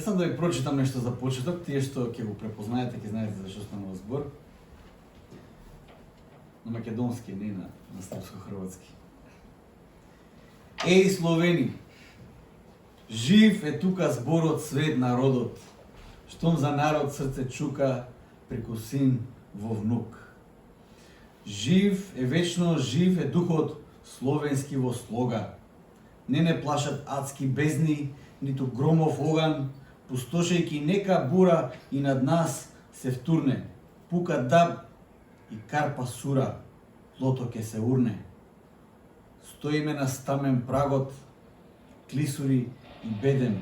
сакам да ви прочитам нешто за почеток, тие што ќе го препознаете, ќе знаете за што станува збор. На македонски, не на српско-хрватски. Еј Словени, жив е тука зборот свет народот, штом за народ срце чука преку син во внук. Жив е вечно, жив е духот словенски во слога. Не плашат адски бездни, ниту громов оган, пустошејќи нека бура и над нас се втурне. Пука даб и карпа сура, тлото ке се урне. Стоиме на стамен прагот, клисури и беден.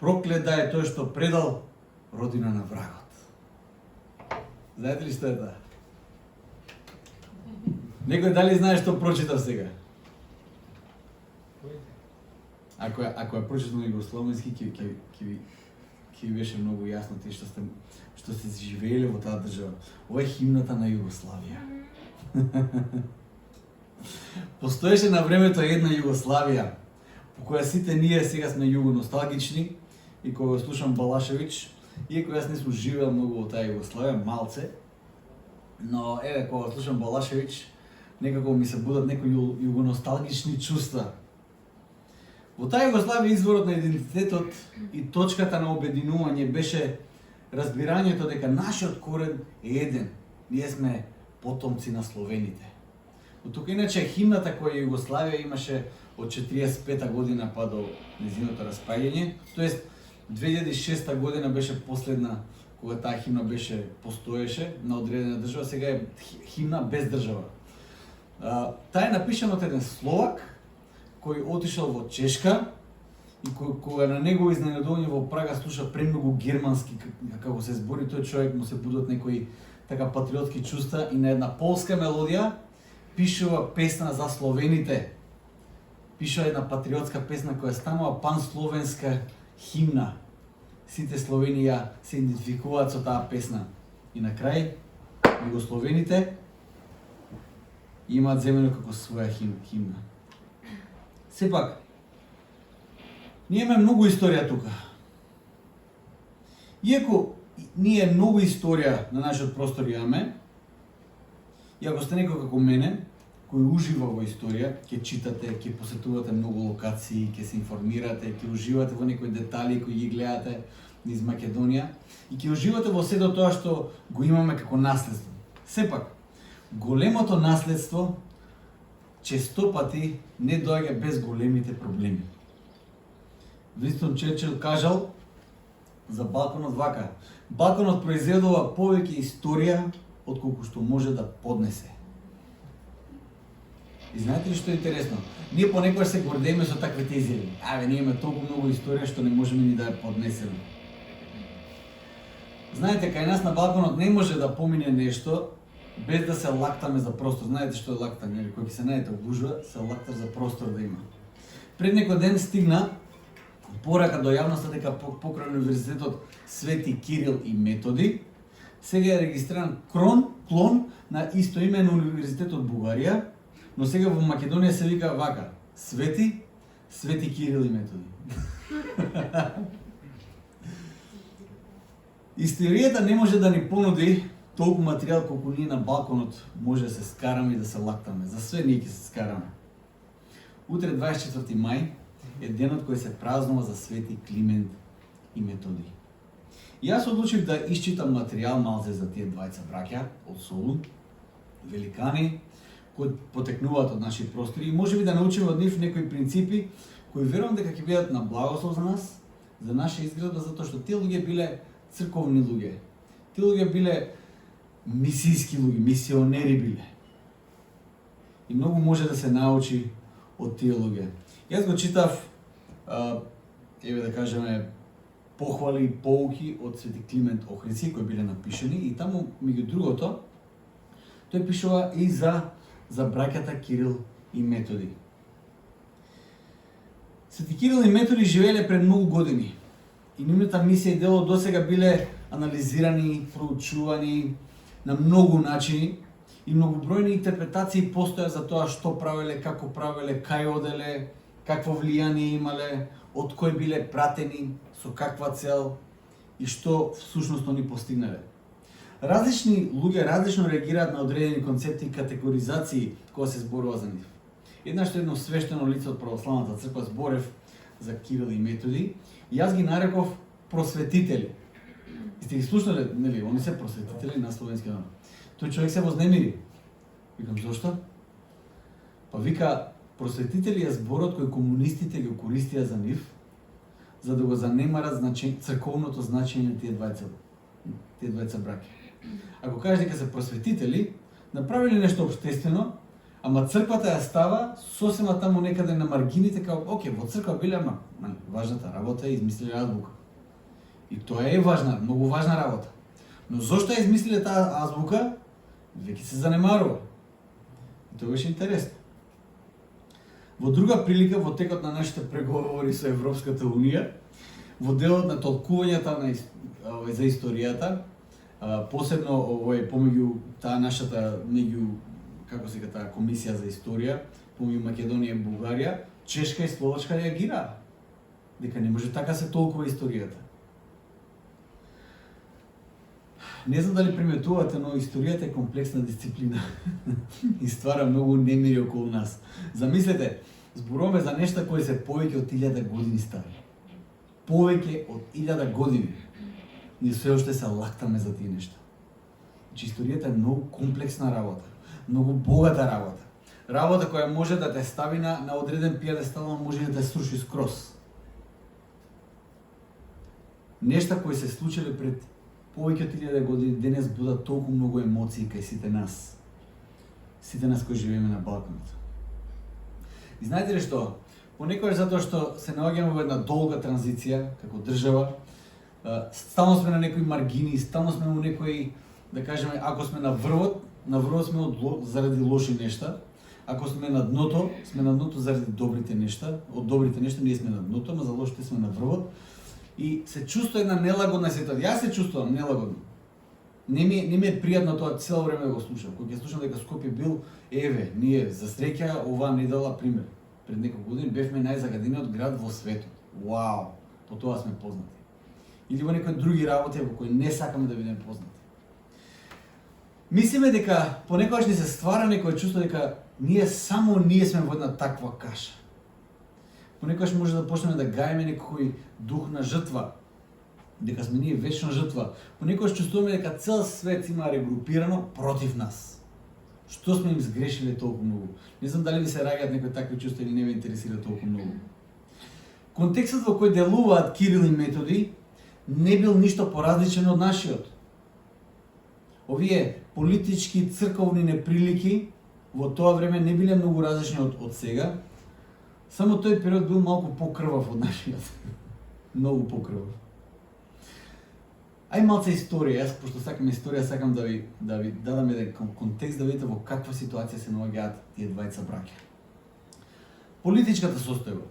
Проклет да е тој што предал родина на врагот. Знаете ли што е таа? Некој дали знае што прочитав сега? Ако ја прочитам на југословенски, ќе ви беше многу јасно тие што сте живееле во таа држава. Ова е химната на Југославија. Постоеше на времето една Југославија, по која сите ние сега сме југоносталгични, и кога го слушам Балашевиќ, иако јас не сум живеел многу во таа Југославија, малце, но еве кога слушам Балашевиќ, некако ми се будат некои југоносталгични чувства. Во таа Југославија изворот на идентитетот и точката на обединување беше разбирањето дека нашиот корен е еден. Ние сме потомци на словените. Но тука иначе химната која Југославија имаше од 45-та година па до незиното распаѓање, тоест 2006 година беше последна кога таа химна беше постоеше на одредена држава, сега е химна без држава. Таа е напишана од еден Словак кој отишел во Чешка и кога на негово изненадување во Прага слуша премногу германски како се збори, тој човек му се будат некои така патриотски чувства и на една полска мелодија пишува песна за словените. Пишува една патриотска песна која станува пансловенска химна. Сите словени ја се идентификуваат со таа песна. И на крај, југословените имаат земено како своја химна. Сепак, ние имаме многу историја тука. Иако ние многу историја на нашиот простор имаме, и ако сте некој како мене, кој ужива во историја, ќе читате, ќе посетувате многу локации, ќе се информирате, ќе уживате во некои детали кои ги гледате низ Македонија и ќе уживате во сето тоа што го имаме како наследство. Сепак, големото наследство често пати не доаѓа без големите проблеми. Винстон Черчил кажал за балконот вака: балконот произведува повеќе историја отколку што може да поднесе. И знаете ли што е интересно? Ние понекогаш се гордееме со таквите изјави. Ние имаме толку многу историја што не можеме ни да ја поднесеме. Знаете, кај нас на балконот не може да помине нешто без да се лактаме за простор. Знаете што е лактање? Кој ќе се најдете во гужва, се лактар за простор да има. Пред некој ден стигна порака до јавноста дека покрај универзитетот Свети Кирил и Методи сега е регистриран клон на истоимен универзитетот Бугарија, но сега во Македонија се вика вака: Свети Кирил и Методи. Историјата не може да ни понуди толку материјал колку ние на балконот може да се скараме и да се лактаме. За све ние ќе се скараме. Утре 24 мај е денот кој се празнува за Свети Климент и Методи. И јас одлучив да исчитам материјал малце за тие двајца браќа од Солун, великани, кои потекнуваат од наши простори и можеби да научиме од нив некои принципи кои верувам дека ќе бидат на благослов за нас, за наша изградба, затоа што тие луѓе биле црковни луѓе. Тие луѓе биле мисијски луѓе, мисионери биле. И многу може да се научи од тие луѓе. Јас го читав, еве да кажеме, похвали и поуки од Свети Климент Охридски кои биле напишани и таму меѓу другото тој пишува и за браќата Кирил и Методи. Свети Кирил и Методи живееле пред многу години и нивната мисија и дело досега биле анализирани, проучувани на многу начини и многобројни интерпретации постоја за тоа што правеле, како правеле, кај оделе, какво влијание имале, од кој биле пратени, со каква цел и што всушност они постигнале. Различни луѓе различно реагираат на одредени концепти и категоризации кога се зборува за нив. Еднаш едно свештено лице од православната црква зборев за Кирил и Методи, и јас ги нареков просветители. И сте ги слушнале, нели, они се просветители на словенски народ. Тој човек се вознемири. Викам, зошто? Па вика, просветители е зборот кој комунистите го користија за нив, за да го занемарат црковното значење на тие двајца браќа. Ако кажеш дека се просветители, направили нешто општествено, ама црквата ја става сосема таму некаде на маргините, као, оке, во црква биле, ама важната работа е измислиле азбука. И тоа е важна, многу важна работа. Но зошто ја измислиле таа азбука, веќе се занемарува. И тоа беше интересно. Во друга прилика, во текот на нашите преговори со Европската Унија, во делот на толкувањата за историјата, посебно помеѓу таа нашата како се таа комисија за историја, помеѓу Македонија и Бугарија, Чешка и Словачка реагираа дека не може така се толкува историјата. Не знам дали приметувате, но историјата е комплексна дисциплина и ствара многу немири околу нас. Замислете, зборуваме за нешта кои се повеќе од 1000 години стари. Повеќе од 1000 години. Ние се уште се лактаме за тие нешта. Значи, историјата е многу комплексна работа, многу богата работа. Работа која може да те стави на одреден пиедестал, но може да те сруши скроз. Нешта кои се случиле пред повеќе од 1000 години денес будат толку многу емоции кај сите нас. Сите нас кои живееме на Балканот. И знаете ли што? Понекогаш затоа што се наоѓаме во една долга транзиција како држава, стално сме на некои маргини, стално сме во некои, да кажеме, ако сме на врвот сме заради лоши нешта, ако сме на дното заради добрите нешта, од добрите нешта ние сме на дното, но за лошите сме на врвот. И се чувствува една нелагодна ситуација. Јас се чувствувам нелагодно. Не ми е пријатно тоа цело време да го слушам. Кога ќе слушам дека Скопје бил, ние за среќа оваа недела, пример, пред неколку години бевме најзагадениот град во светот. Вау, по тоа сме познати. Или во некои други работи во кои не сакаме да бидеме познати. Мислиме дека понекогаш ни се ствара некој чувство дека ние сме во една таква каша. Понекогаш може да почнеме да гаеме некој дух на жртва, дека сме ние вечно жртва. Понекогаш чувствуваме дека цел свет има регрупирано против нас. Што сме им сгрешиле толку многу? Не знам дали ви се раѓаат некои такви чувства или не ви интересира толку многу. Контекстот во кој делуваат Кирил и Методи не бил ништо поразличен од нашиот. Овие политички, црковни неприлики во тоа време не биле многу различни од сега. Само тој период бил малку покрвав од нашиот. Многу покрвав. Ај малце историја, јас пошто сакам историја, сакам да ви дадам еден контекст да видите во каква ситуација се наоѓаат тие двајца браќа. Политичката состојба.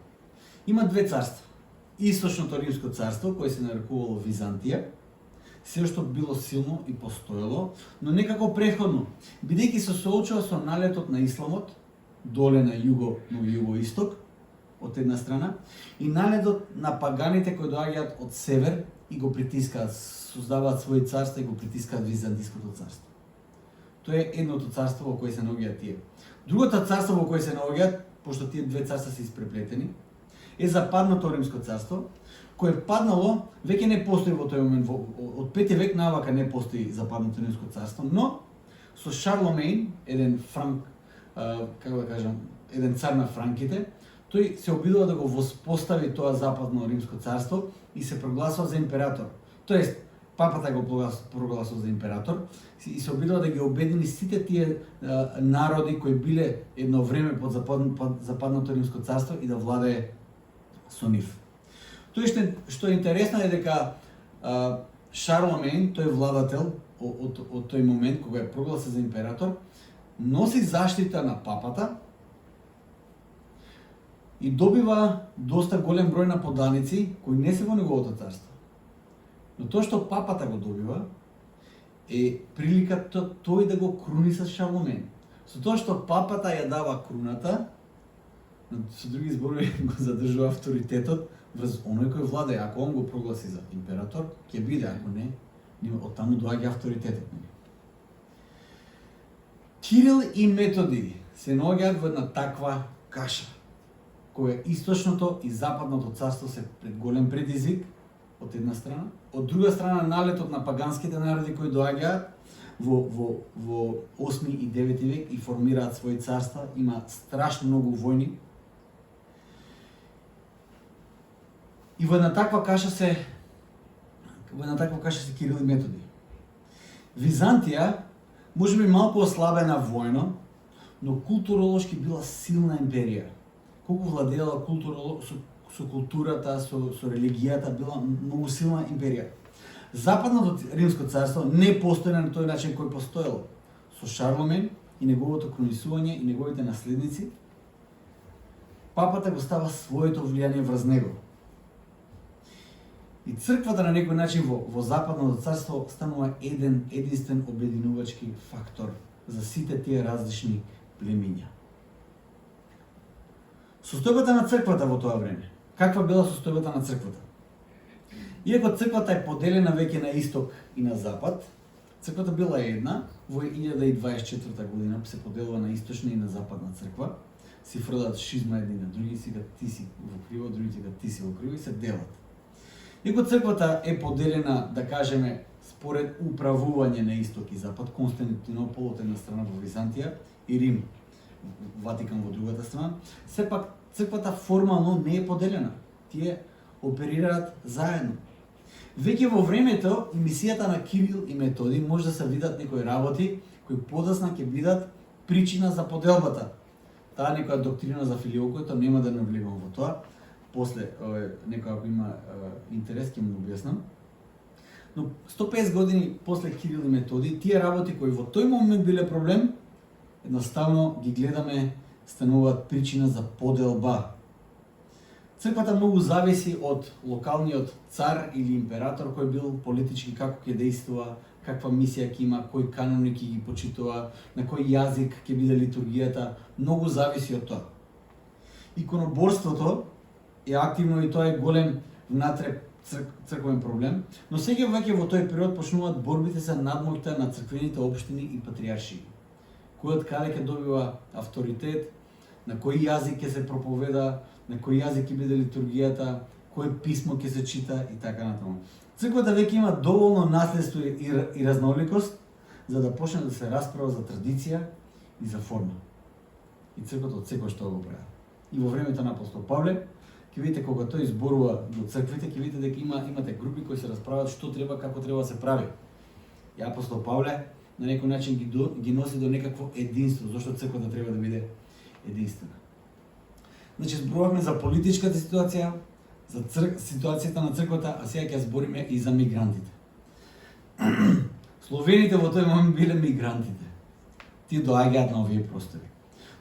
Има две царства. Источното римско царство, кое се нарекувало Византија, се што било силно и постоело, но некако преходно, бидејќи се соочува со налетот на исламот, доле на југо-исток, од една страна, и налетот на паганите кои доаѓаат од север и го притискаат, создаваат своји царства и го притискаат Византиското царство. Тоа е едното царство во кое се наоѓаат тие. Другото царство во кое се наоѓаат, пошто тие две царства се испреплетени, е Западното римско царство, кое паднало, веќе не постои во тој момент, од 5 век навака не постои Западното римско царство, но со Шарломеин, еден еден цар на франките, тој се обидува да го воспостави тоа Западно римско царство и се прогласува за император. Тоест, папата го прогласува за император и се обидува да ги обедини сите тие народи кои биле едно време под Западното римско царство и да владее со нив. Тој што е интересно е дека Шарломеин, тој владател од тој момент кога е прогласен за император, носи заштита на папата и добива доста голем број на поданици кои не се во неговото царство. Но тоа што папата го добива е приликата тој да го круни со Шарломеин. Со тоа што папата ја дава круната, со други зборови го задржува авторитетот врз оној кој владе, ако он го прогласи за император, ќе биде, ако не, од таму доаѓа авторитетот. Кирил и Методи се наоѓаат во една таква каша, која источното и западното царство се пред голем предизвик, од една страна, од друга страна налетот на паганските народи кои доаѓаат во 8 и 9 век и формираат своји царства, има страшно многу војни. И во една таква каша се Кирил и Методи. Византија можеби малку ослабена војно, но културолошки била силна империја. Колку владеела со културата, со религијата, била многу силна империја. Западното Римско царство не постои на тој начин кој постоело. Со Шарломен и неговото кронисување и неговите наследници, папата го става своето влијание врз него. И црквата на некој начин во Западното царство станува единствен обединувачки фактор за сите тие различни племиња. Состојбата на црквата во тоа време. Каква била состојбата на црквата? Иако црквата е поделена веќе на исток и на запад, црквата била една, во 1024 година се поделува на источна и на западна црква, си фрлат шизма едни на други, сега ти си во криво, други сега ти си во криво и се делат. Иако црквата е поделена, да кажеме, според управување на исток и запад, Константинопол од една страна во Византија и Рим, Ватикан во другата страна, сепак црквата формално не е поделена. Тие оперираат заедно. Веќе во времето, мисијата на Кирил и Методи може да се видат некои работи кои подоцна ќе бидат причина за поделбата. Таа некоја доктрина за филиокото, нема да навлегувам во тоа. После, некој ако има интерес, ќе му објаснам. Но 150 години после Кирил и Методи, тие работи кои во тој момент биле проблем, едноставно ги гледаме, стануваат причина за поделба. Црквата многу зависи од локалниот цар или император кој бил политички, како ќе действува, каква мисија ќе има, кој канони ќе ги почитува, на кој јазик ќе биде литургијата, многу зависи од тоа. Иконоборството е активно и тоа е голем внатре црквен проблем, но сега веќе во тој период почнуваат борбите за надмоќта на црквените општини и патријаршии. Кој од каде ќе добива авторитет, на кој јазик ќе се проповеда, на кој јазик ќе биде литургијата, кој писмо ќе се чита и така натаму. Црквата веќе има доволно наследство и разноликост за да почне да се расправа за традиција и за форма. И црквата од секој што го прави. И во времето на апостол Павле, ќе видите кога тој зборува до црквите, ќе видите дека имате групи кои се расправаат што треба, како треба да се прави. И апостол Павле на некој начин ги носи до некакво единство, зашто црквата треба да биде единствена. Значи, зборуваме за политичката ситуација, за ситуацијата на црквата, а сега ќе збориме и за мигрантите. Словените во тој момент биле мигрантите. Тие доаѓаат на овие простори.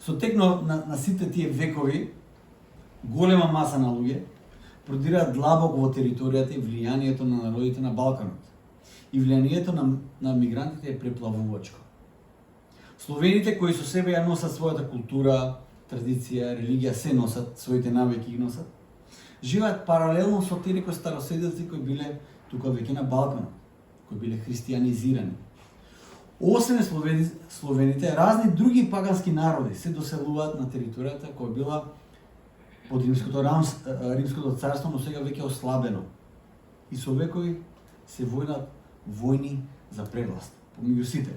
Со тек на сите тие векови, голема маса на луѓе продираат длабоко во територијата и влијанието на народите на Балканот. И влијанието на мигрантите е преплавувачко. Словените кои со себе ја носат својата култура, традиција, религија, се носат, своите навики ги носат, живеат паралелно со тие некои староседелци кои биле тука веќе на Балканот, кои биле христијанизирани. Освен словените, разни други пагански народи се доселуваат на територијата која била под Римското царство, но сега веќе ослабено. И со векови се војнат војни за превласт помеѓу сите.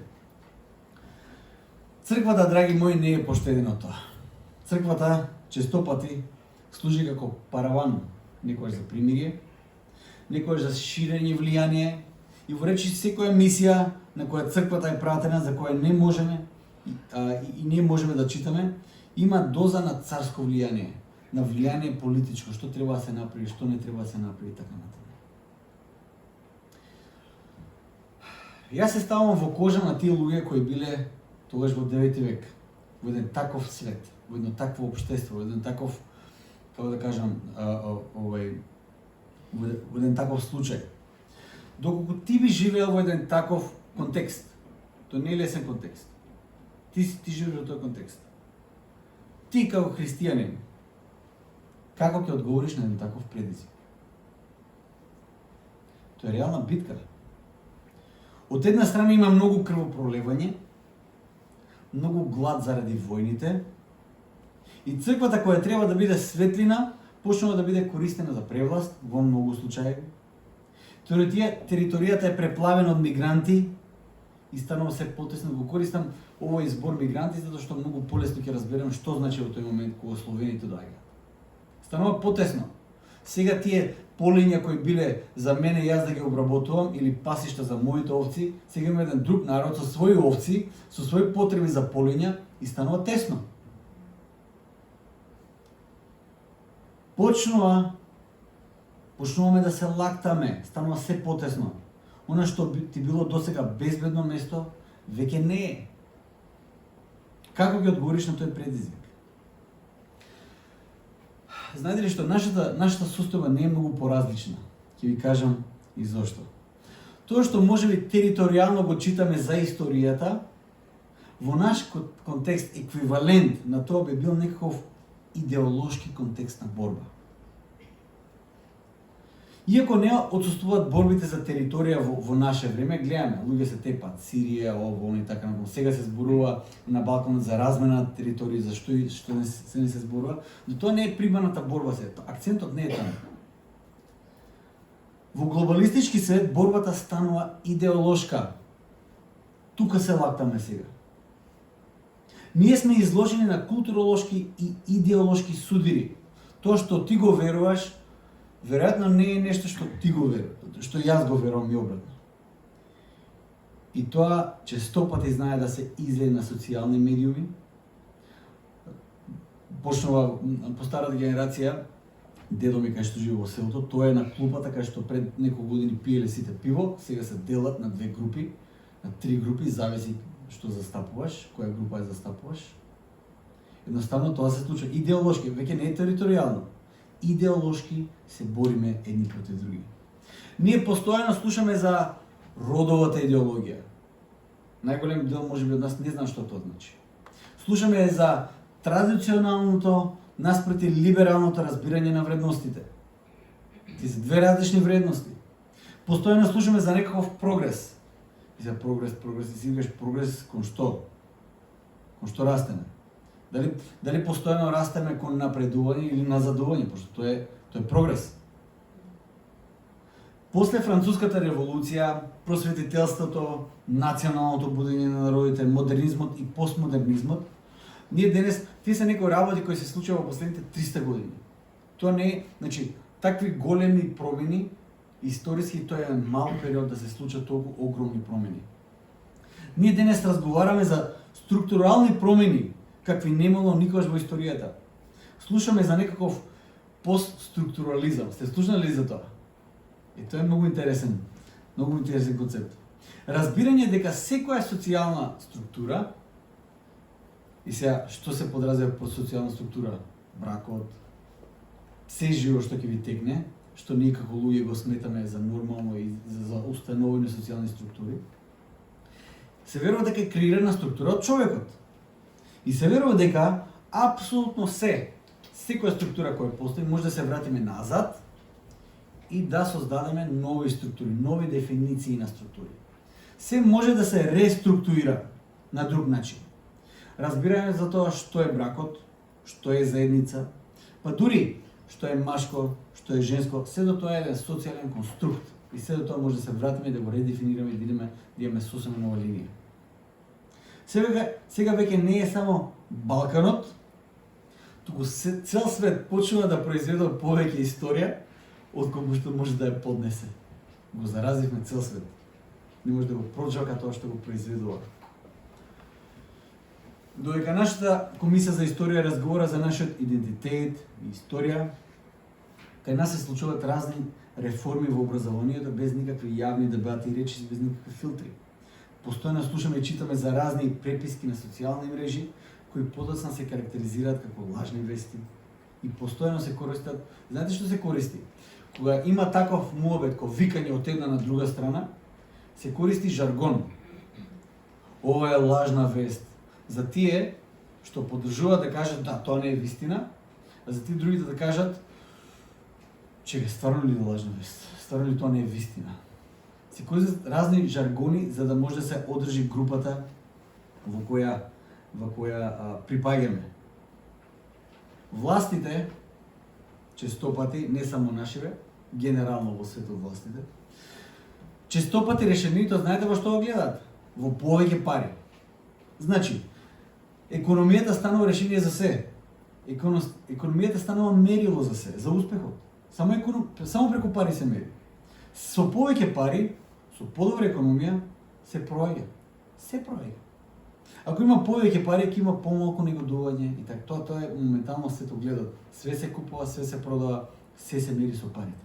Црквата, драги мои, не е поштедена од тоа. Црквата честопати служи како параван, некојаш за примирие, некојаш за ширење влијание и во речи секоја мисија на која црквата е пратена, за која не можеме и не можеме да читаме, има доза на царско влијание, на влијание политичко, што треба да се направи, што не треба да се направи, така натаму. Јас се ставам во кожа на тие луѓе кои биле тогаш во 9 век, во еден таков свет, во едно такво општество, во еден таков, како да кажам, во еден таков случај. Доколку ти би живеел во еден таков контекст, тоа не е лесен контекст. Ти живееш во тој контекст. Ти како христијанин, Како ќе одговориш на еден таков предизвик? Тоа е реална битка. Од една страна има многу крвопроливање, многу глад заради војните, и црквата која треба да биде светлина, почнува да биде користена за превласт во многу случаи. Територијата е преплавена од мигранти и станува се потесно. Го користам овој збор мигранти затоа што многу полесно ќе разберем што значи во тој момент кога словените доаѓаат. Станува потесно. Сега тие полиња кои биле за мене јас да ги обработувам или пасишта за моите овци, сега има еден друг народ со своји овци, со своји потреби за полиња и станува тесно. Почнуваме да се лактаме, станува се потесно. Она што ти било досега безбедно место, веќе не е. Како ги одговориш на тој предизвик? Знаете ли што, нашата состојба не е многу поразлична. Ќе ви кажам и зошто. Тоа што можеби територијално го читаме за историјата, во наш контекст еквивалент на тоа би бил некаков идеолошки контекст на борба. Иако не отсуствуваат борбите за територија во наше време, гледаме, луѓе се тепат, Сирија, ово, и така например. Сега се зборува на Балканот за размена на територии, за што не се зборува, но тоа не е приманата борба се, акцентот не е таму. Во глобалистички свет борбата станува идеолошка. Тука се лактаме сега. Ние сме изложени на културолошки и идеолошки судири. Тоа што ти го веруваш, веројатно не е нешто што ти го веруваш, што јас го верувам и обратно. И тоа често пати знае да се излее на социјални медиуми. Почнува по старата генерација, дедо ми кај што живее во селото, тоа е на клупата кај што пред неколку години пиеле сите пиво, сега се делат на 2 групи, на 3 групи, зависи што застапуваш, која група ја застапуваш. Едноставно тоа се случува идеолошки, веќе не е територијално. Идеолошки се бориме едни против други. Ние постојано слушаме за родовата идеологија. Најголем дел можеби од нас не знам што тоа значи. Слушаме за традиционалното наспроти либералното разбирање на вредностите. Ти се две различни вредности. Постојано слушаме за некаков прогрес. И за прогрес, и си викаш прогрес кон што? Кон што растеме? Дали постојано растеме кон напредување или назадување, пошто тоа е прогрес. После Француската револуција, просветителството, националното будење на народите, модернизмот и постмодернизмот, ние денес, тие се некои работи кои се случува во последните 300 години. Тоа не е, значи, такви големи промени, историски тоа е мал период да се случат толку огромни промени. Ние денес разговараме за структурални промени, какви немало никогаш во историјата. Слушаме за некаков постструктурализам. Сте слушнали ли за тоа? И тоа е многу интересен концепт. Разбирање дека секоја социјална структура, и сега што се подразува под социјална структура? Бракот, се живо што ќе ви текне, што ние како луѓе го сметаме за нормално и за установени социјални структури, се верува дека е креирана структура од човекот. И се верува дека апсолутно секоја структура која постои може да се вратиме назад и да создадеме нови структури, нови дефиниции на структури. Се може да се реструктурира на друг начин. Разбирање за тоа што е бракот, што е заедница, па дури што е машко, што е женско, се до тоа е еден социјален конструкт и се до тоа може да се вратиме да го редефинираме и да идеме да имаме сосема нова линија. Сега веќе не е само Балканот, туку цел свет почнува да произведува повеќе историја од колку што може да ја поднесе. Го заразивме цел свет. Не може да го прочака тоа што го произведува. Додека нашата комисија за историја разговара за нашиот идентитет и историја, кај нас се случуваат разни реформи во образованието без никакви јавни дебати и речи, без никакви филтри. Постојано слушаме и читаме за разни преписки на социјални мрежи кои подоцна се карактеризираат како лажни вести и постојано се користат. Знаете што се користи? Кога има таков муабет, ко викање од една на друга страна, се користи жаргон. Ова е лажна вест. За тие што поддржуваат да кажат да, тоа не е вистина, а за тие другите да кажат чека, стварно ли е лажна вест? Стварно ли тоа не е вистина? Се користат разни жаргони за да може да се одржи групата во која припаѓаме. Властите честопати, не само нашиве, генерално во светот властите, честопати решението, знаете во што го гледаат? Во повеќе пари. Значи, економијата станува решение за се. Економијата станува мерило за се, за успехот. Само преку пари се мери. Со повеќе пари, со подобра економија, се проаѓа. Се проаѓа. Ако има повеќе пари, ќе има помалку негодување и така. Тоа е моментално сето гледат. Све се купува, све се продава, се мери со парите.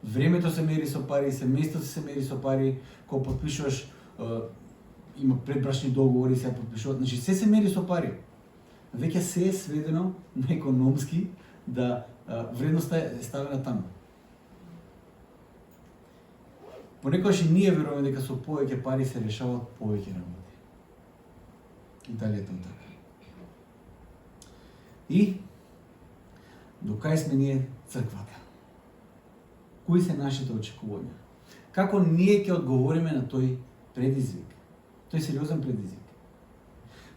Времето се мери со пари, семејството се мери со пари, кога потпишуваш има предбрачни договори, се потпишуваат, значи се мери со пари. Веќе се е сведено на економски да вредноста е ставена таму. Понекогаш и ние веруваме дека со повеќе пари се решаваат повеќе работи. И дали е тоа така? И до кај сме ние црквата? Кои се нашите очекувања? Како ние ќе одговориме на тој предизвик? Тој сериозен предизвик.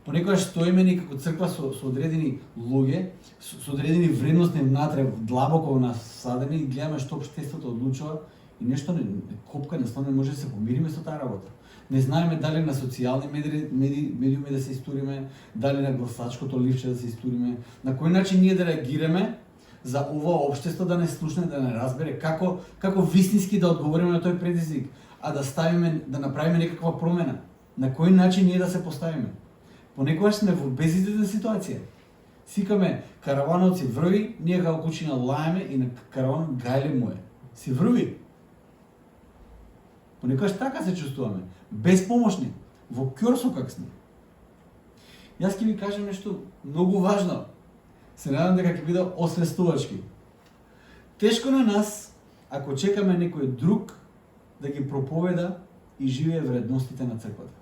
Понекогаш стоиме ни како црква со одредени луѓе, со одредени вредности внатре длабоко насадени и гледаме што општеството одлучува и нешто не копка, не може да се помириме со таа работа. Не знаеме дали на социјални медиуми да се истуриме, дали на гласачкото ливче да се истуриме, на кој начин ние да реагираме за ова општество да не слушне, да не разбере како вистински да одговориме на тој предизвик, а да направиме некаква промена. На кој начин ние да се поставиме? Понекогаш сме во безизлезна ситуација. Сикаме караванот си врви, ние како кучина лаеме и на караванот гајле му е. Си врви. Понекогаш така се чувствуваме, безпомошни, во ќорсо как сме. Јас ќе ви кажам нешто многу важно. Се надам дека ќе биде освестувачки. Тешко на нас ако чекаме некој друг да ги проповеда и живее вредностите на црквата.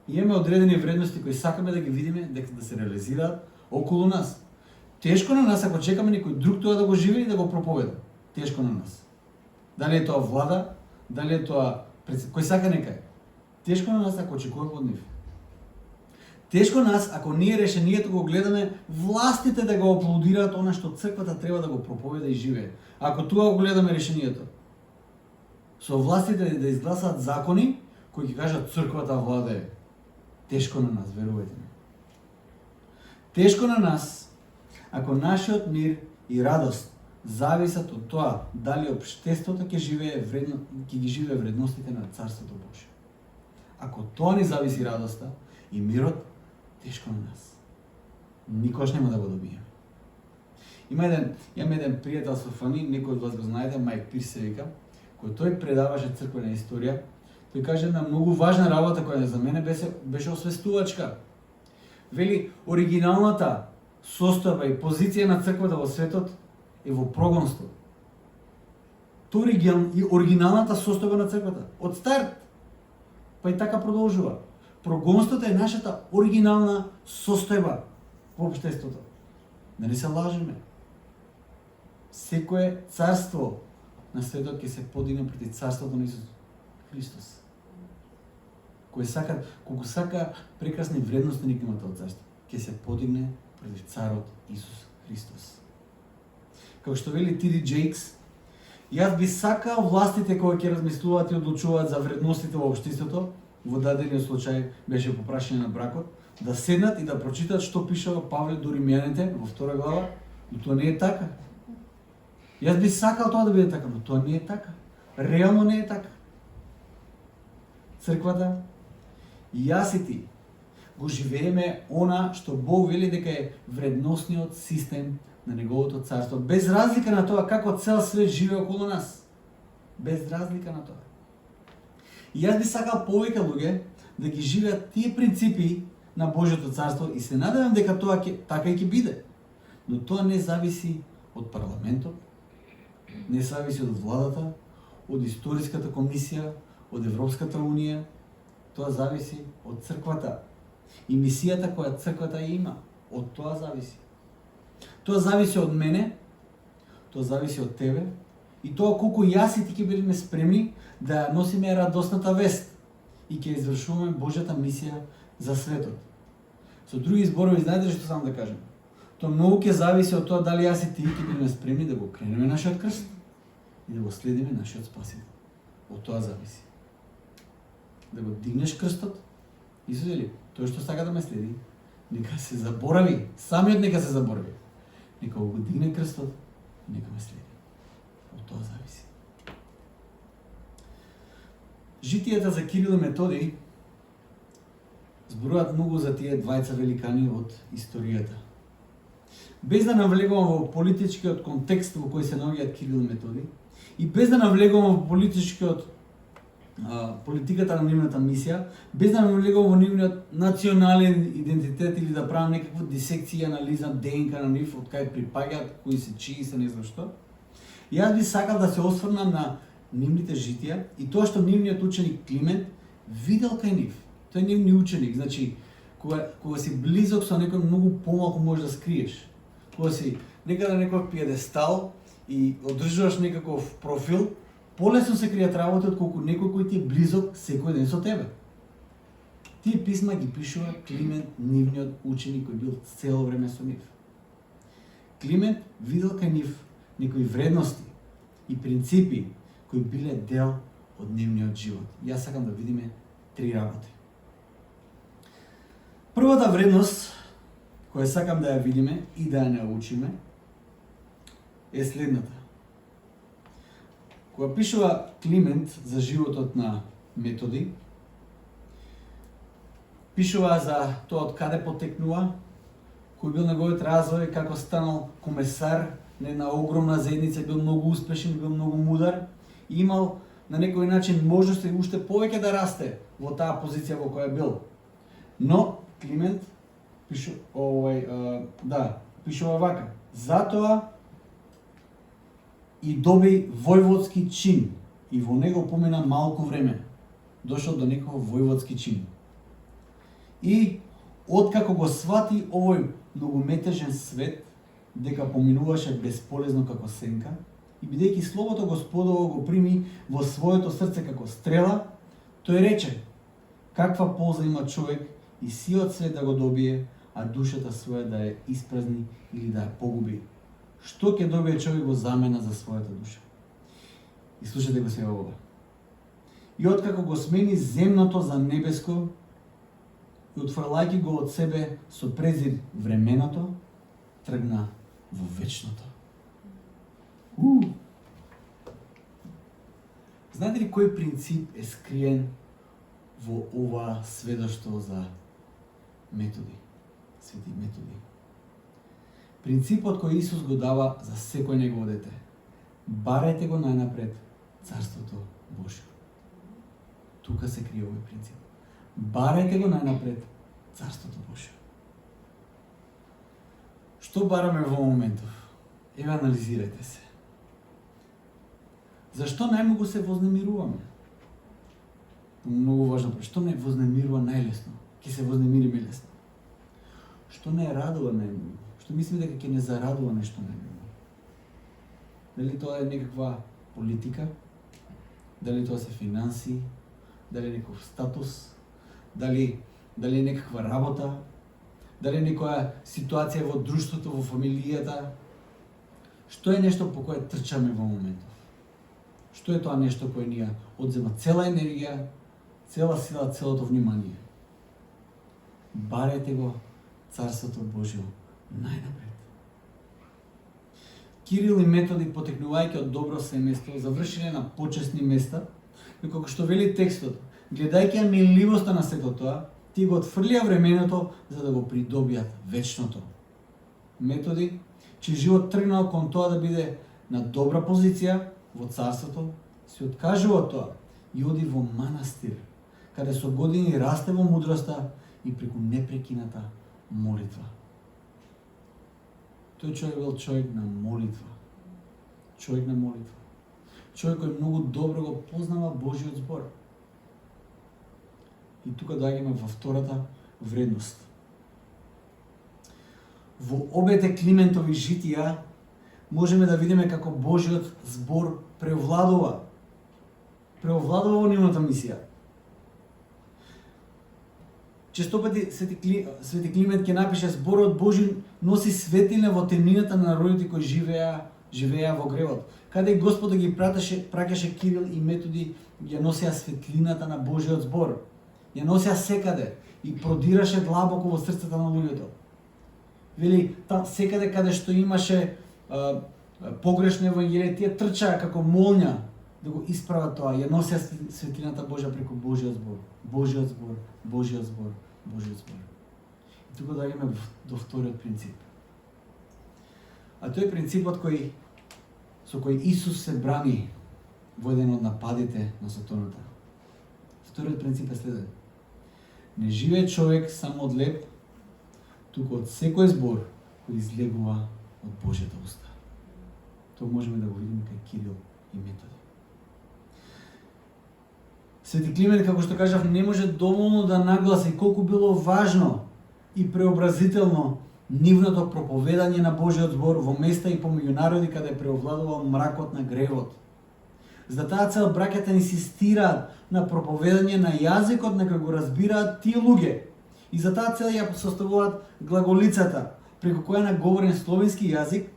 Имаме одредени вредности кои сакаме да ги видиме, дека да се реализираат околу нас. Тешко на нас ако чекаме некој друг тоа да го живее и да го проповеда. Тешко на нас. Дали е тоа влада, дали е тоа кој сака нека е. Тешко на нас ако очекуваме од нив. Тешко на нас ако ние решението го гледаме властите да го аплодираат она што црквата треба да го проповеда и живее. Ако тоа го гледаме решението. Со властите да изгласаат закони кои ќе кажат црквата владее. Тешко на нас, верувајте ми. Тешко на нас ако нашиот мир и радост зависат од тоа дали општеството ќе ги живее вредностите на Царството Божие. Ако тоа не зависи радоста и мирот, тешко на нас. Никош нема да го добиеме. Имам еден пријател со Фани, некој од вас го знаете, Майк Пирс се вика, кој тој предаваше црквена историја. Тој каже една многу важна работа која за мене беше освестувачка. Вели, оригиналната состојба и позиција на црквата во светот е во прогонство. Тоа и оригиналната состојба на црквата. Од старт. Па и така продолжува. Прогонството е нашата оригинална состојба во општеството. Да не се лажеме. Секое царство на светот ќе се подигне пред царството на Исус Христос. Колку сака прекрасни вредности ник има тоа царство, ќе се подигне пред царот Исус Христос. Како што вели Тиди Джейкс, јас би сакал властите кои ќе размислуваат и одлучуваат за вредностите во општеството, во дадениот случај беше по прашање на бракот, да седнат и да прочитат што пишува Павле до Римјаните во 2 глава, но тоа не е така. Јас би сакал тоа да биде така, но тоа не е така. Реално не е така. Црквата, јас и ти, го живееме она што Бог вели дека е вредносниот систем на Неговото царство, без разлика на тоа како цел свет живее околу нас. Без разлика на тоа. И јас би сакал повеќе луѓе да ги живеат тие принципи на Божјото царство и се надевам дека тоа така и ќе биде. Но тоа не зависи од парламентот, не зависи од владата, од историската комисија, од Европската унија, тоа зависи од црквата и мисијата која црквата има, од тоа зависи. Тоа зависи од мене, тоа зависи од тебе и тоа колку јас и ти ќе бидеме спремни да ја носиме радосната вест и ќе извршуваме Божјата мисија за светот. Со други зборови, знаете што сам да кажем? Тоа многу ќе зависи од тоа дали јас и ти ќе бидеме спремни да го кренеме нашиот крст и да го следиме нашиот Спасител. Од тоа зависи. Да го дигнеш крстот, Исус вели, тој што сака да ме следи, нека се заборави, самиот нека се заборави. Нека го дигне крстот и нека ме следи. Од тоа зависи. Житијата за Кирил и Методий зборуваат многу за тие двајца великани од историјата. Без да навлегувам во политичкиот контекст во кој се наоѓаат Кирил и Методий и без да навлегувам во политиката на нивната мисија, без да навлегувам во нивниот национален идентитет или да правам некаква дисекција, анализа, ДНК на нив, од кај припаѓаат, кои се чии се, не знам што. Јас би сакал да се осврнам на нивните житија и тоа што нивниот ученик Климент видел кај нив. Тој е нивни ученик, значи кога си близок со некој многу помалку можеш да скриеш. Кога си некаде на некој пиедестал и одржуваш некаков профил, полесно се кријат работи отколку некој кој ти е близок секој ден со тебе. Тие писма ги пишува Климент, нивниот ученик кој бил цело време со нив. Климент видел кај нив некои вредности и принципи кои биле дел од нивниот живот. Јас сакам да видиме 3 работи. Првата вредност која сакам да ја видиме и да ја научиме е следната. Кога пишува Климент за животот на Методий, пишува за тоа од каде потекнува, кој бил неговиот развој, како станал комесар на една огромна заедница, бил многу успешен, бил многу мудар и имал на некој начин можност и уште повеќе да расте во таа позиција во која бил. Но Климент пишува вака: затоа и доби војводски чин и во него помина малку време. Дошол до некој војводски чин. И откако го свати овој многуметежен свет, дека поминуваше бесполезно како сенка, и бидејќи Словото Господово го прими во своето срце како стрела, тој рече: каква полза има човек и сиот свет да го добие, а душата своја да ја испразни или да ја погуби? Што ќе добие човек во замена за својата душа? И слушате го сега ова. И откако го смени земното за небеско, и отфрлајќи го од себе со презир временото, тргна во вечното. Знаете ли кој принцип е скриен во ова сведоштво за Методий, Свети Методий? Принципот кој Исус го дава за секој негово дете. Барајте го најнапред Царството Божјо. Тука се крие овој принцип. Барајте го најнапред Царството Божјо. Што бараме во моментов? Еве, анализирајте се. Зашто најмногу се вознемируваме? Многу важно, што не вознемирува најлесно? Ќе се вознемириме лесно. Што не радува најмногу? Што мислиме дека ќе не зарадува нешто најмногу? Дали тоа е некаква политика? Дали тоа се финанси? Дали е некој статус? Дали е некаква работа? Дали е некоја ситуација во друштвото, во фамилијата? Што е нешто по кое трчаме во моментов? Што е тоа нешто кое ни ја одзема цела енергија, цела сила, целото внимание? Барете го Царството Божјо најнапред. Кирил и Методий, потекнувајќи од добро семејство, завршиле на почесни места, и како што вели текстот, гледајќи ја миливоста на сето тоа, ти го отфрлија временото за да го придобијат вечното. Методий, чиј живот тргнал кон тоа да биде на добра позиција во царството, се откажува од тоа и оди во манастир, каде со години расте во мудроста и преку непрекината молитва. Тој човек бил човек на молитва. Човек на молитва. Човек кој многу добро го познава Божиот збор. И тука доаѓаме во втората вредност. Во обете Климентови житија можеме да видиме како Божиот збор превладува. Превладува во нивната мисија. Често пати Свети Климент ќе напише зборот Божи носи светлина во темнината на народите кои живееа во гревот. Каде Господ ги праќаше Кирил и Методи, ја носеа светлината на Божиот збор. Ја носеа секаде и продираше длабоко во срцата на луѓето. Вели, секаде каде што имаше погрешно евангелие, тие трчаа како молња да го исправат тоа. Ја носеа светлината Божја преку Божиот збор. Божиот збор, Божиот збор, Божиот збор. И тука доаѓаме до вториот принцип. А тој е принципот со кој Исус се брани во еден од нападите на сатаната. Вториот принцип е следен. Не живее човек само од леб, туку од секој збор кој излегува од Божјата уста. Тоа можеме да го видиме кај Кирил и Методи. Свети Климент, како што кажав, не може доволно да нагласи колку било важно и преобразително нивното проповедање на Божиот збор во места и помеѓу народи каде преовладувал мракот на гревот. За таа цел браќата инсистираат на проповедање на јазикот на кој го разбираат тие луѓе. И за таа цел ја составуваат глаголицата, преку која на говорен словенски јазик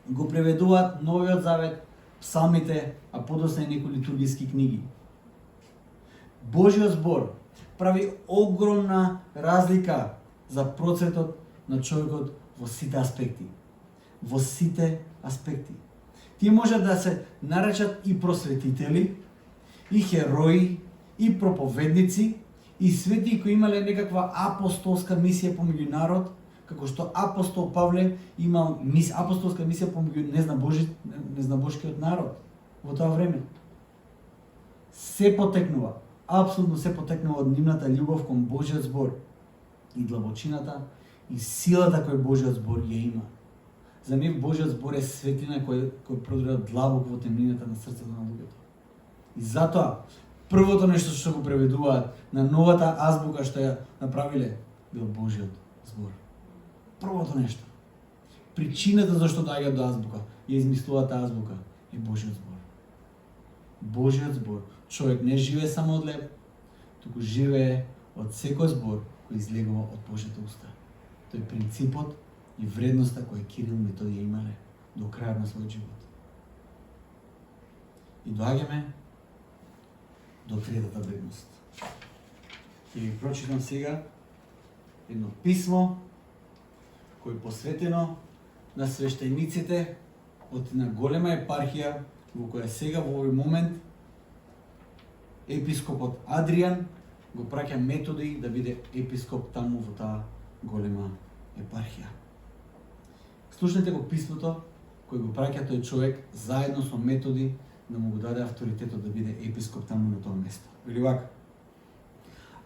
го преведуваат Новиот Завет, псалмите, а подоцна и некои литургиски книги. Божиот збор прави огромна разлика за процетот на човекот во сите аспекти. Во сите аспекти. Тие можат да се наречат и просветители, и херои, и проповедници, и свети кои имале некаква апостолска мисија помеѓу народ, како што апостол Павле имал апостолска мисија помеѓу незнабожкиот народ во тоа време. Се потекнува, апсолутно се потекнува од нивната љубов кон Божиот збор и длабочината и силата која Божиот збор ја има. За нив Божиот збор е светлина која продира длабоко во темнината на срцето на луѓето. И затоа првото нешто што го преведуваат на новата азбука што ја направиле бил Божиот збор. Првото нешто. Причината зашто доаѓаат до азбука, ја измислуваат таа азбука, е Божиот збор. Божиот збор. Човек не живее само од леб, туку живее од секој збор кој излегува од Божјата уста. Тој е принципот и вредноста која Кирил и Методија имале до крајот на својот живот. И доаѓаме до третата вредност. Ќе ви прочитам сега едно писмо кој е посветено на свештениците од една голема епархија во која сега во овој момент епископот Адриан го праќа Методи да биде епископ таму во таа голема епархија. Слушнете го писмото кој го праќа тој човек заедно со Методи да му го даде авторитетот да биде епископ таму на тоа место. Вели вака: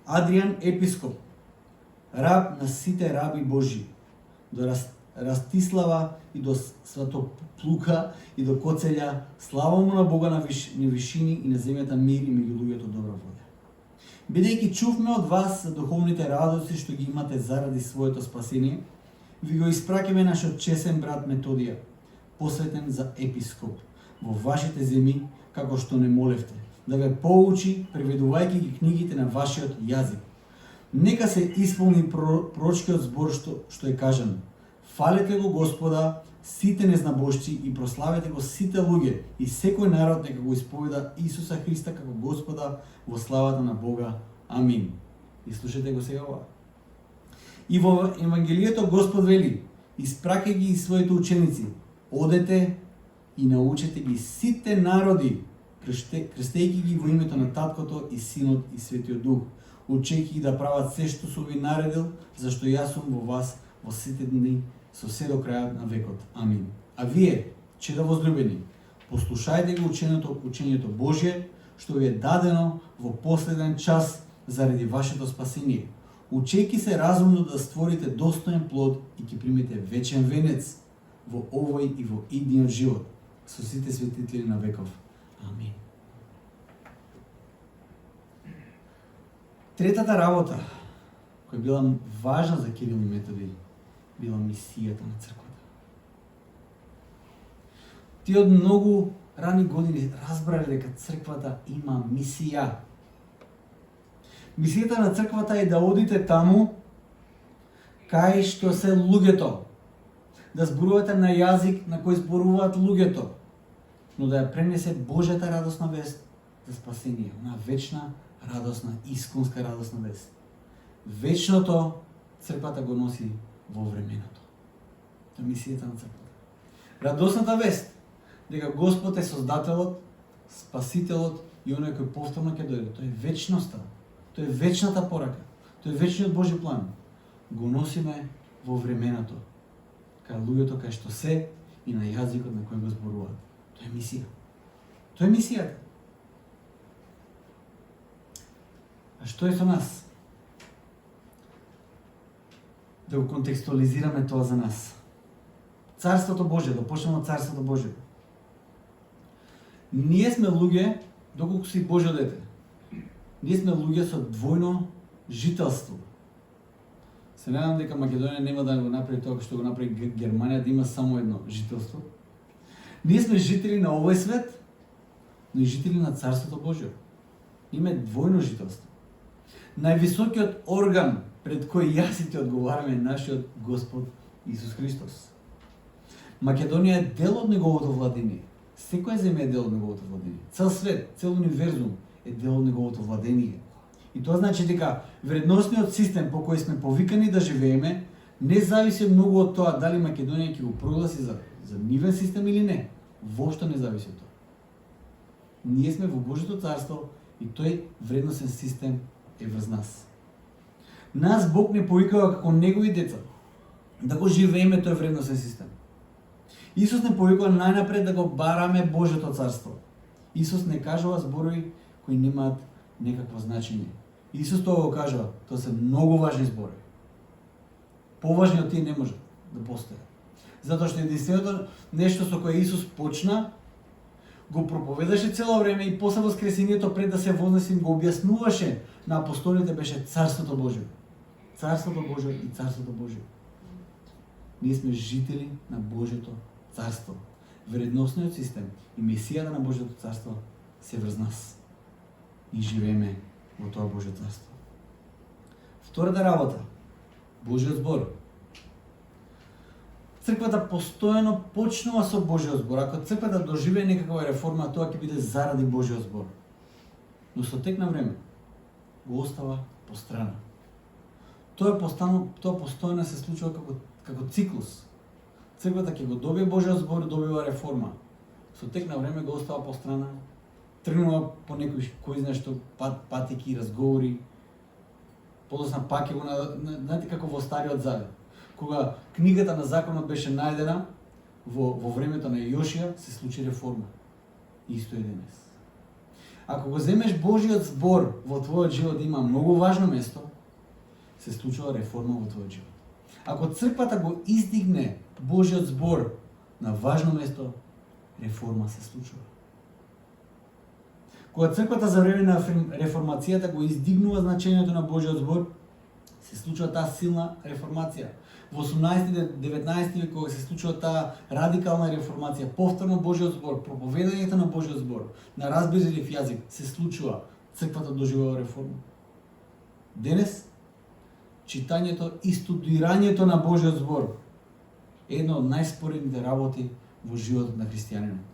Адриан епископ, раб на сите раби Божи, до Растислава и до Сватоплука и до Коцелја, слава му на Бога на вишини и на земјата мир и меѓу луѓето добра волја. Бидејќи чувме од вас за духовните радости што ги имате заради своето спасение, ви го испраќаме нашиот чесен брат Методија, посветен за епископ во вашите земји, како што не молевте, да ве поучи, преведувајќи ги книгите на вашиот јазик. Нека се исполни пророчкиот збор што е кажано. Фалете го Господа, сите незнабожци и прославете го сите луѓе и секој народ нека го исповеда Исуса Христа како Господа во славата на Бога. Амин. И слушате го сега ова. И во Евангелието Господ вели: испраќај ги своите ученици, одете и научете ги сите народи, крстејќи ги во името на Таткото и Синот и Светиот Дух, учејќи ги да прават се што сум ви наредил, зашто јас сум во вас во сите дни со се до крајот на векот. Амин. А вие, чеда возлюбени, послушајте го учењето Божје, што ви е дадено во последен час заради вашето спасение. Учејќи се разумно да створите достоен плод и ќе примете вечен венец во овој и во идниот живот со сите светители на веков. Амин. Третата работа, која била важна за Кирил и Методи, била мисијата на црквата. Тие од многу рани години разбрале дека црквата има мисија. Мисијата на црквата е да одите таму кај што се луѓето, да зборувате на јазик на кој зборуваат луѓето, но да ја пренесе Божјата радосна вест за спасение, на вечна, радосна, исконска радосна вест. Вечното црквата го носи во временото. Тоа е мисијата на црквата. Радосната вест дека Господ е Создателот, Спасителот и оној кој повторно ќе дојде. Тоа е вечноста. Тоа е вечната порака. Тоа е вечниот Божи план. Го носиме во временото. Кај луѓето кај што се и на јазикот на кој го зборуваат. Тоа е мисија. Тоа е мисијата. А што е со нас? Да го контекстуализираме тоа за нас. Царството Божие, да почнеме од Царството Божие. Ние сме луѓе, доколку си Божјо дете. Ние сме луѓе со двојно жителство. Се надам дека Македонија нема да го направи тоа што го направи Германија, да има само едно жителство. Ние сме жители на овој свет, но и жители на Царството Божјо. Име двојно жителство. Највисокиот орган пред кој јас и ти одговараме е нашиот Господ Исус Христос. Македонија е дел од неговото владение. Секоја земја е дел од неговото владение. Цел свет, цел универзум е дел од неговото владение. И тоа значи дека вредносниот систем по кој сме повикани да живееме не зависи многу од тоа дали Македонија ќе го прогласи за нивен систем или не. Воопшто не зависи од тоа. Ние сме во Божјото царство и тој вредносен систем е врз нас. Нас Бог не повикува како негови деца да го живееме тој вредносен систем. Исус не повикува најнапред да го бараме Божјото царство. Исус не кажува зборови кои немаат некакво значење. Исус тоа го кажува, тоа се многу важни зборови. Поважни од тие не може да постои. Затоа што единственото нешто со кое Исус почна, го проповедаше цело време и после воскресението пред да се вознесе го објаснуваше на апостолите беше Царството Божјо. Царството Божјо и Царството Божјо. Ние сме жители на Божјото царство. Вредносниот систем и мисијата на Божјото царство се врз нас. И живееме во тоа Божјо царство. Втората работа, Божјиот збор. Црквата постојано почнува со Божјиот збор. Ако црквата доживее некаква реформа, тоа ќе биде заради Божјиот збор. Но со тек на време го остава по страна. Тоа постојано се случува како циклус. Црквата ќе го добие Божјиот збор, добива реформа. Со тек на време го остава по страна, тргнува по некој кој знае што патеки, разговори. Подосна пак ќе го знаете како во Стариот Завет. Кога книгата на законот беше најдена во времето на Јошија, се случи реформа. Исто е денес. Ако го земеш Божјиот збор во твојот живот да има многу важно место, се случува реформа во твојот живот. Ако црквата го издигне Божјиот збор на важно место, реформа се случува. Кога црквата за време на реформацијата го издигнува значењето на Божјиот збор, се случува таа силна реформација. Во 18-19 век кога се случува таа радикална реформација, повторно Божјиот збор, проповедањето на Божјиот збор на разбирлив јазик се случува, црквата доживува реформа. Денес читањето и студирањето на Божјиот збор е една од најспоредните работи во животот на христијанинот.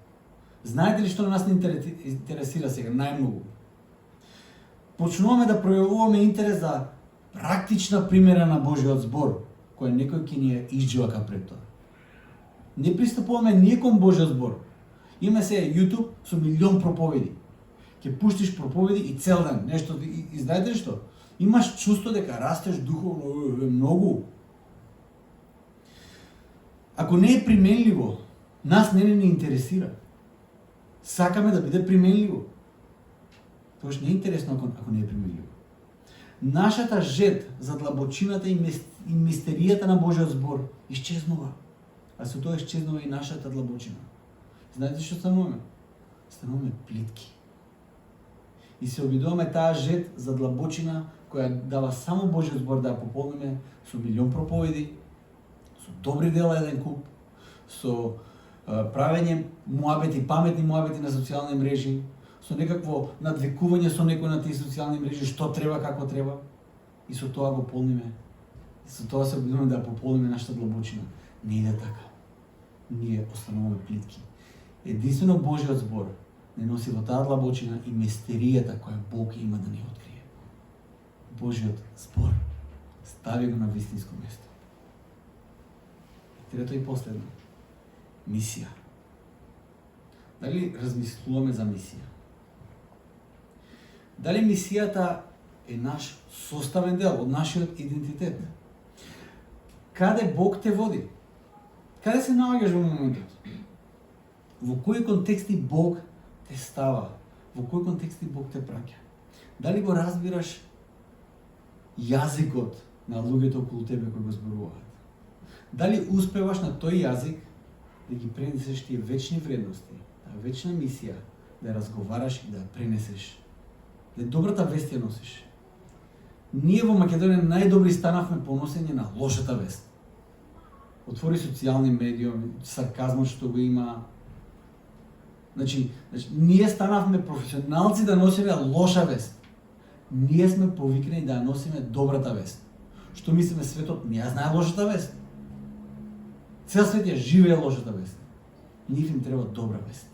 Знаете ли што нас не интересира сега најмногу? Почнуваме да пројавуваме интерес за практична примера на Божјиот збор, која некој ќе ни ја изџивака пред тоа. Не пристапуваме ние кон Божјиот збор. Има се YouTube со милион проповеди. Ќе пуштиш проповеди и цел ден нешто и знаете ли што? Имаш чувство дека растеш духовно многу. Ако не е применливо, нас не ни интересира. Сакаме да биде применливо. Тоа не е интересно ако не е применливо. Нашата жет за длабочината и мистеријата на Божјиот збор исчезнува. А со тоа исчезнува и нашата длабочина. Знаете што стануваме? Стануваме плитки. И се обидуваме таа жет за длабочина која дава само Божјиот збор да ја пополниме со милион проповеди, со добри дела еден куп, со правење муабети, паметни муабети на социјални мрежи, со некакво надвикување со некој на тие социјални мрежи, што треба, како треба, и со тоа го полниме. И со тоа се обидуваме да пополниме нашата длабочина. Не иде така. Ние остануваме плитки. Единствено Божиот збор не носи во таа длабочина и мистеријата која Бог има да ни открие. Божиот збор стави го на вистинско место. И трето и последно. Мисија. Дали размислуваме за мисија? Дали мисијата е наш составен дел од нашиот идентитет? Каде Бог те води? Каде се наоѓаш во моментот? Во кои контексти Бог те става? Во кои контексти Бог те праќа? Дали го разбираш јазикот на луѓето околу тебе кои го зборуваат? Дали успеваш на тој јазик да ги пренесеш тие вечни вредности, таа вечна мисија, да ја разговараш и да ја пренесеш, да добрата вест ја носиш? Ние во Македонија најдобри станавме по носење на лошата вест. Отвори социјални медии, сарказмот што го има. Значи, ние станавме професионалци да носиме лоша вест. Ние сме повикани да ја носиме добрата вест. Што мислиме светот не ја знае лошата вест? Цел свет ја живее лошата вест. Нив им треба добра вест.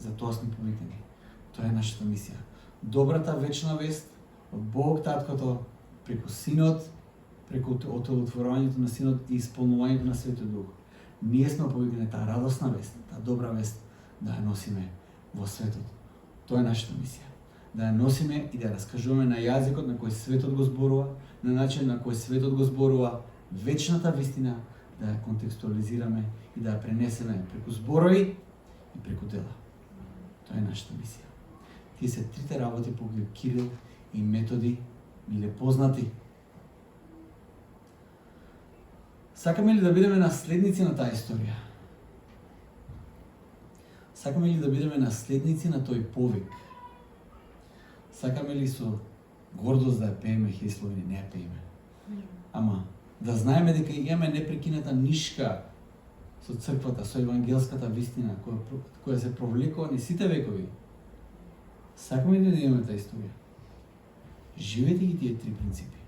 За тоа сме повикани. Тоа е нашата мисија. Добрата вечна вест од Бог Таткото, преку Синот, преку отелотворањето на Синот и исполнувањето на Светиот Дух. Ние сме повикани таа радосна вест, таа добра вест да ја носиме во светот. Тоа е нашата мисија. Да ја носиме и да ја раскажуваме на јазикот на кој светот го зборува, на начин на кој светот го зборува, вечната вистина, да ја контекстуализираме и да ја пренесеме преку зборови и преку дела. Тоа е нашата мисија. Тие се трите работи по кои Кирил и Методи биле познати. Сакаме ли да бидеме наследници на таа историја? Сакаме ли да бидеме наследници на тој повик? Сакаме ли со гордост да ја пееме Хрисловини? Не ја пееме. Ама да знаеме дека имаме непрекината нишка со црквата, со евангелската вистина која се провлекува низ сите векови. Сакаме ли да имаме таа историја? Живете ги тие три принципи.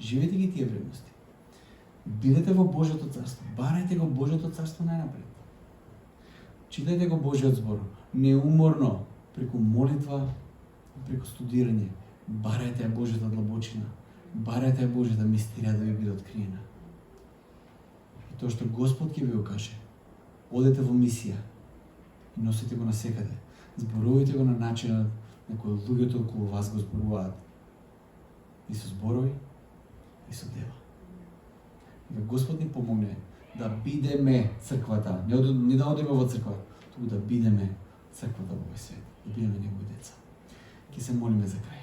Живете ги тие вредности. Бидете во Божјото царство. Барајте го Божјото царство најнапред. Читајте го Божјиот збор. Неуморно, преку молитва, преку студирање. Барајте ја Божјата длабочина. Барајте ја Божјата мистерија да ви биде откриена. И тоа што Господ ќе ви го каже, одете во мисија и носите го насекаде. Зборувате го на начинот на кој луѓето околу вас го зборуваат. И со зборови, и со дела. Да Господ ни помогне да бидеме црквата, не да одиме во црква, туку да бидеме црквата во овој свет, да бидеме негови деца. Ќе се молиме за крај.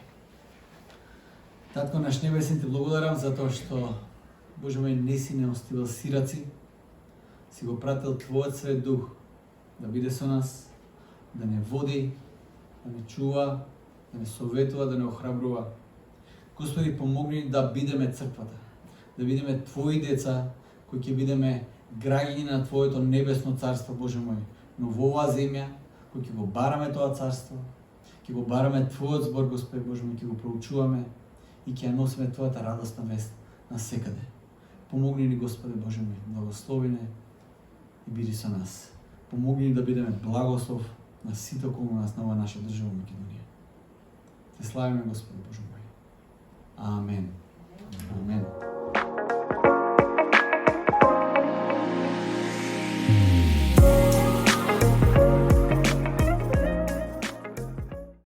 Татко наш небесен, ти благодарам за тоа што Боже мој не си не остивал сираци, си го пратил Твојот Свет Дух да биде со нас, да не води, да не чува, да не советува, да не охрабрува. Господи, помогни да бидеме црквата, да бидеме Твои деца, кои ќе бидеме граѓани на Твоето небесно царство, Боже мој, но во оваа земја, кои ќе го бараме тоа царство, ќе го бараме Твојот збор, Господи Боже мој, ќе го проучуваме и ќе ја носиме Твојата радосна вест на секаде. Помогни ни, Господи Боже мој, благослови не и биди со нас. Помогни ни да бидеме благослов на сите околу нас, на оваа наша држава Македонија. Те славиме, Господи Боже мој. Амен. Амен.